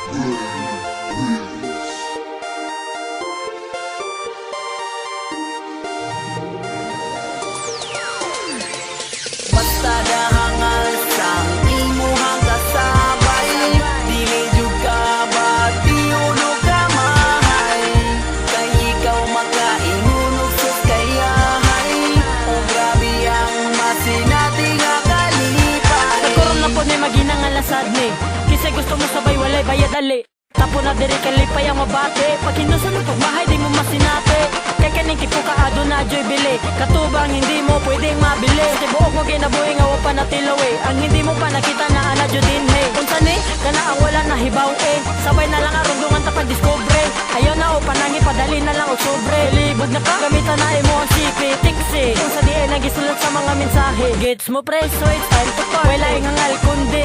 Basta dahangal sang imuhang kasabay, dili jud ka bati uno ka mahay. Kay ikaw makainunog sus kayahay, o grabe ang masinati nga kalipay. Nagkaroon na po ni maginang alasad ni Kisay gusto mo sabay walay bayad ali. Tapo na diri kalipay ang mabate. Pag hinusunod pagmahay di mo masinate. Kay kaning kipo ka ado na joy bili. Katubang hindi mo pwedeng mabili. Sa tibuok mo kinabuhi nga wapa na tilawi. Ang hindi mo pa nakita na ana jud din he. Unsa ni kana ang wala na hibaw eh. Sabay na lang arundungan ta pag discover. Ayaw na o panangi padali na lang o sobre. Libog na ka gamitan na imo ang sipi tiksi. Kung sa di ay nagisulat sa mga mensahe. Gets mo pre so it's time to part. Wala hangal kundi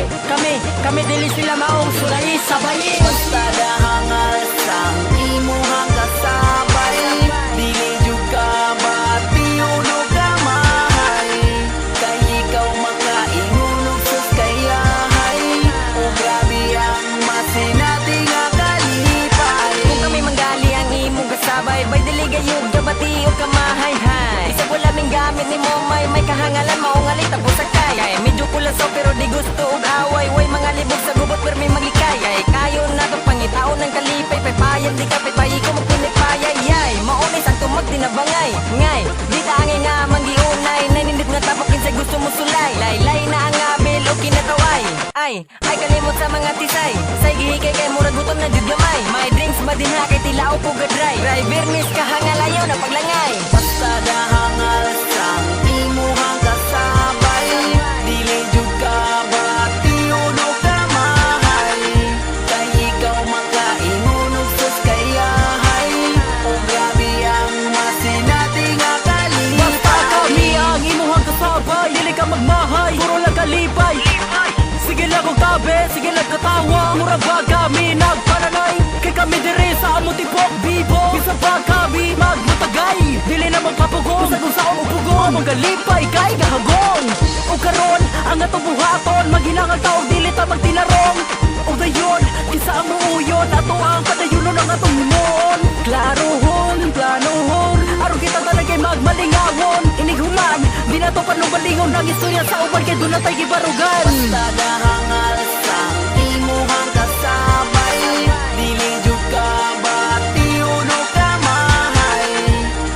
kami dili sila maong sulay sabay. Basta dahangal sang imuhang kasabay, dili jud ka bati uno ka mahay. Kay ikaw makainunog sus kayahay, o grabe ang masinati nga kalipay. Kung kami manggali ang imong kasabay, bay dili gayud ka bati o ka mahay-hay. Isa wala ming gamit ni mo may kahangalan maong ali tapos sakay. Kay medyo kulaso pero di gusto og away. Way mga libog sa gubot pero may maglikay. Kay kayo na to pangitaon ng kalipay. Papayan di ka pay ko magpunipayay. Yay, maonis ang tumag dinabangay. Ngay, di tangi nga manggiunay. Naninit nga tapokin sa gusto mo sulay. Laylay na ang abil o kinataway. Ay kalimot sa mga tisay. Say gihikay kay murag gutom na jud gamay. May drinks ba din ha kay tila o puga dry. Driver miss kahangalayaw na paglangay. Basta dahangal sang imuhang kasabay, dili jud ka bati uno ka mahay. Kay ikaw makainunog sus kayahay, o grabe ang masinati nga kalipay. Basta kami ang imuhang kasabay. Dili ka magmahay, puro lang kalipay. Sige lang kong tabi, sige lang katawa. Murag ba kami nagparanay. Kay kami diri sa amo tipok bibo. Bisa ba kami magmutagay. Dili na magpapugong, sa kung saan upugong. Ang kalipay kay gahagong. O karon ang atong buhaton. Maghinangang taong dili ta magtinarong. O dayon, isa ang muuyon. Ato ang padayunon ang atong himon. Klarohon, planohon. Aron kita talagay magmalingawon. Inighuman, di na to panubalingon. Ang istorya sa uban kay doon na tayo gibarugan. Basta dahangal sang imuhang kasabay, dili jud ka bati uno ka mahay.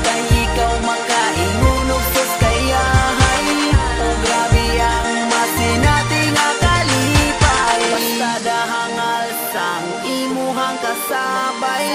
Kay ikaw makainunog sus kayahay, o grabe ang masinati nga kalipay. Basta dahangal sang imuhang kasabay,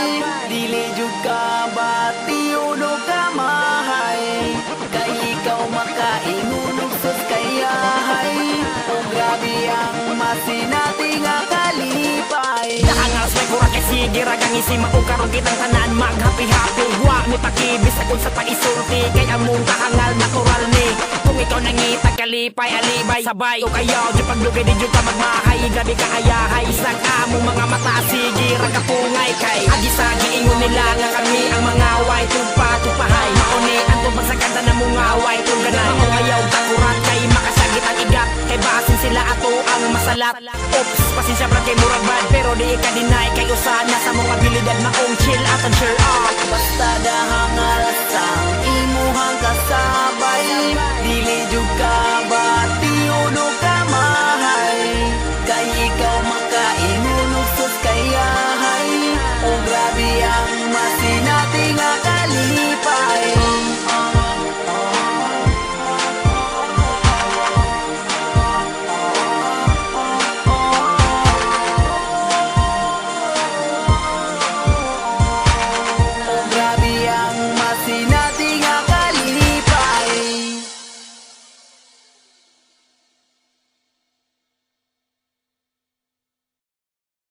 dili jud ka bati uno ka mahay. Kay ikaw makainunog sus kayahay, o grabe ang masinati nga kalipay. Dahangas may kurang kay sige ragang isi maukaroon kitang tanan mag-happy-happy. Huwag mo takibis sa kung sa paisulti. Kay among kahangal na koral ni. Kung ikaw nangita kalipay alibay sabay o kayaw di paglugay di ka magmahay. Gabi ka ayahay sa among mga mata. Sige ragapungay kay agi-sagi ingon nila nga kami ang mga way tupa-tupahay. Mauni ang tubag sa kanta na mga way tungganay. O ayaw takurat kay makasagit ang igat. Kay basin sila ato ang masalat. Oops, pasensya brad kay murag bad pero di ka deny kay usa na